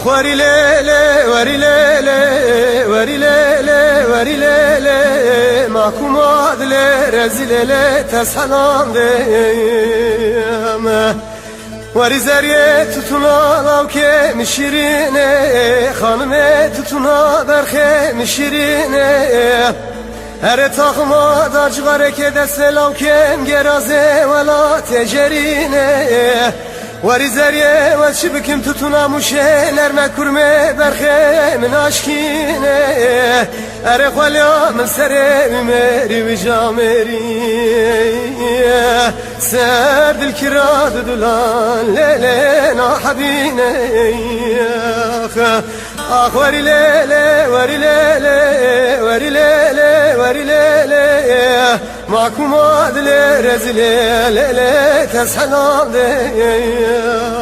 وری لیله وری لیله وری لیله وری لیله محکوم عادل رزیل تسلام دیم وری زریه توتونا لو که میشیرینه خانم توتونا برخه میشیرینه هر تاخما در جغاره که دست لو که گرازه ولا تجرینه وری زریه و چی بکم توتونا موشه نرمه کرمه برخه من عشقینه اره خالیا من سره میمری و جامری سر دل کراد دولان لیله ناحبینه آخ وری لیله وری لیله وری لیله وری لیله محکوم عادل رزیل لیله تسلام ده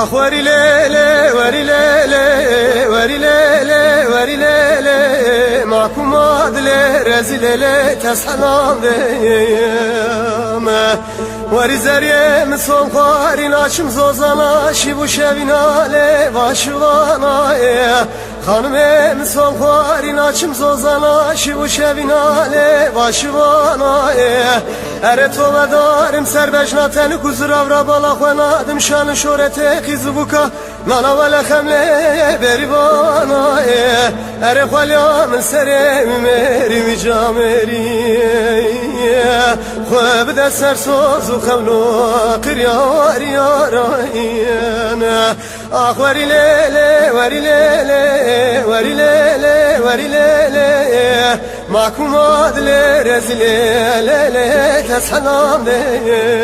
آخ وری لیله وری لیله وری لیله وری لیله محکوم عادل رزیل تسلام دیم وری زریه مسون قارین آچم زوزانا شیبو شویناله واشوانا خانم مسون قارین آچم زوزانا شیبو شویناله واشوانا اره تو دارم سر بجناتن گزراو را بالا خوانادم شان شورت خیزبوکا نانا ولا خمله بریوانا اره خالیا من سره میمری می جامری خواب ده سر سوز و خملو قریار یارین آخ وری لیله وری لیله وری لیله وری لیله محکوم عادل رزیل لیله تسلام ده